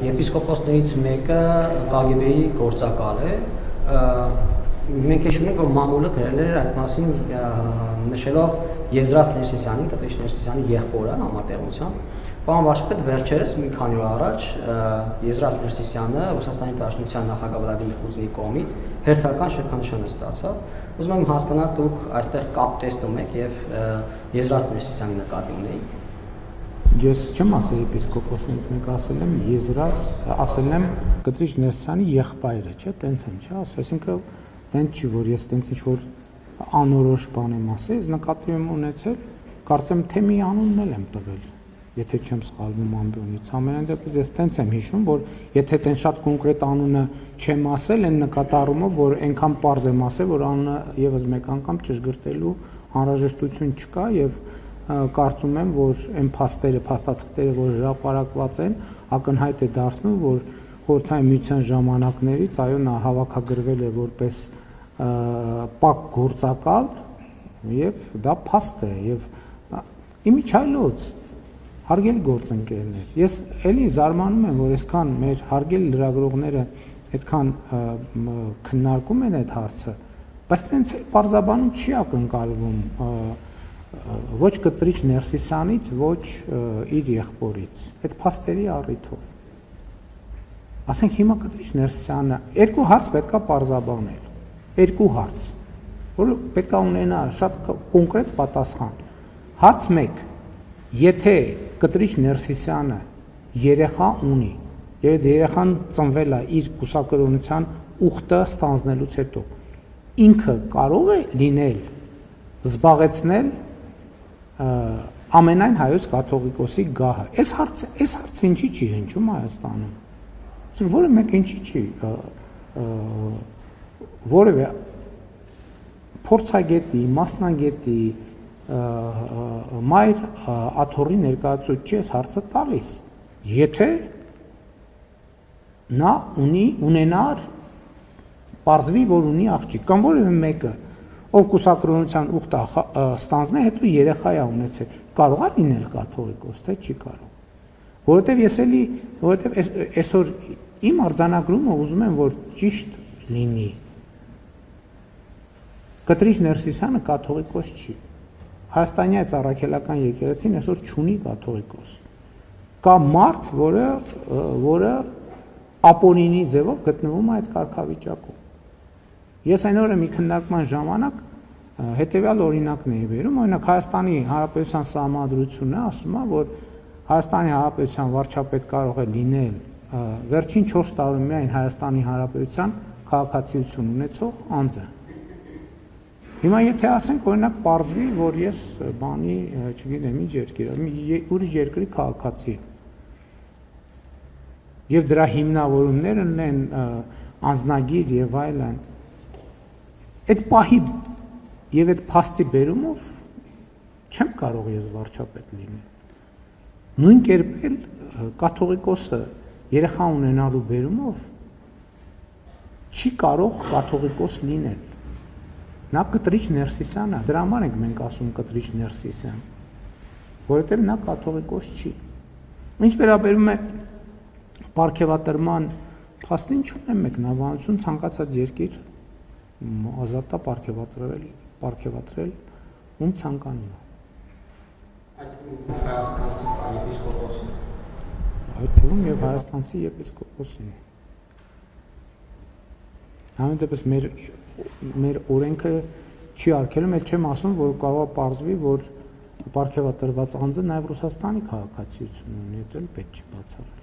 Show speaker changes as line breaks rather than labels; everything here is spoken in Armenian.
եպիսկոպոսներից մեկը KGB-ի գործակալ է, մենք հիշում ենք, որ մամուլը գրել էր այդ մասին նշելով Եզրաս Ներսիսյանին, Կտրիչ Ներսիսյանի եղբորը համատեղությամբ։ Պարոն վարչապետ, վերջերս մի քանի օր առաջ Եզրաս Ներսիսյանը Ռուսաստանի Դաշնության նախագահ Վլադիմիր Պուտինի կողմից հերթական շքանշան ստացավ։ Ուզում եմ հասկանալ, դուք այստեղ կապ տեսնում եք եւ Եզրաս Ներսիսյանի նկատի ունեիք։
Ես չեմ ասել եպիսկոպոսներից մեկ, ասել եմ Եզրաս, ասել եմ Կտրիչ Ներսիսյանի եղբայրը, չէ՞, տենց եմ, չէ՞, այսինքն տենց չի, որ ես տենց ինչ-որ անորոշ բան եմ ասել, ես նկատի եմ ունեցել, կարծեմ թե մի անունն էլ եմ տվել, եթե չեմ սխալվում ամբյոնից, ամենայն դեպս ես տենց եմ հիշում, որ եթե տենց շատ կոնկրետ անունը չեմ ասել, այն նկատառումով, որ այնքան պարզ եմ ասել, որ անունը եւս մեկ անգամ ճշգրտելու անհրաժեշտություն չկա եւ կարծում եմ, որ այն փաստաթղթերը, որ հրապարակված են, ակնհայտ է դարձնում, որ Խորհրդային Միության ժամանակներից, այո, նա հավաքագրվել է որպես պակ գործակալ եւ դա փաստ է եւ իմիջայլոց հարգելի գործընկերներ։ Ես էլի զարմանում եմ, որ այսքան մեր հարգելի լրագրողները այդքան քննարկում են այդ հարցը, բայց տենց պարզաբանում չի ակնկալվում ոչ Կտրիչ Ներսիսյանից, ոչ իր եղբորից, այդ փաստերի առիթով։ Ասենք հիմա Կտրիչ Ներսիսյանը երկու հարց պետքա պարզաբանել, երկու հարց, որը պետքա ունենա շատ կոնկրետ պատասխան։ Հարց 1. Եթե Կտրիչ Ներսիսյանը երեխա ունի, եւ այդ երեխան ծնվել է իր կուսակրոնության ուխտը ստանձնելուց հետո, ինքը կարող է լինել զբաղեցնել ամենայն հայոց կաթողիկոսի գահը։ Այս հարցը ինչի չի հնչում Հայաստանում։ Այսինքն որը մեկ ինչի չի որևէ փորձագետի, մասնագետի մայր աթոռի ներկայացուցիչ այս հարցը տալիս։ Եթե նա ունենար պարզվի, որ ունի աղջիկ, կամ որևէ մեկը ով կուսակրոնության ուխտը ստանձնե, հետո երեխա է ունեցել, կարող է լինել կաթողիկոս, թե չի կարող։ Որովհետև այսօր իմ արձանագրումը ուզում եմ, որ ճիշտ լինի։ Կտրիչ Ներսիսյանը կաթողիկոս չի։ Հայաստանի առաքելական եկեղեցին այսօր չունի կաթողիկոս։ Կա մարդ, որը ապոնինի ձևով գտնվում է այդ կարգավիճակում։ Ես այն օրը մի քննարկման ժամանակ հետևյալ օրինակն էի բերում, օրինակ Հայաստանի Հանրապետության Սահմանադրությունը ասում է, որ Հայաստանի Հանրապետության վարչապետ կարող է լինել վերջին 4 տարում միայն Հայաստանի Հանրապետության քաղաքացիություն ունեցող անձը։ Հիմա եթե ասենք, օրինակ պարզվի, որ ես բանի, չգիտեմ, ինչ երկիր, ուրիշ երկրի քաղաքացի եւ դրա հիմնավորումները ունեն անձնագիր եւ այլն, այդ պահի եւ այդ փաստի բերումով չեմ կարող ես վարչապետ լինել։ Նույն կերպ էլ կաթողիկոսը երեխա ունենալու բերումով չի կարող կաթողիկոս լինել։ Նա Կտրիչ Ներսիսյանն է, դրա համար ենք մենք ասում Կտրիչ Ներսիսյան, որովհետեւ նա կաթողիկոս չի։ Ինչ վերաբերում է պարգևատրման փաստին, չունեմ մեկնաբանություն, ցանկացած երկիր ազատ է պարգևատրել ում ցանկանում է։ Այդ թվում եւ հայաստանցի եպիսկոպոսին։ Համենայնպես մեր օրենքը չի արգելում, այլ չեմ ասում, որ կարող է պարզվի, որ պարգևատրված անձը նաեւ Ռուսաստանի քաղաքացիություն ունի, դա էլ պետք չի բացառել։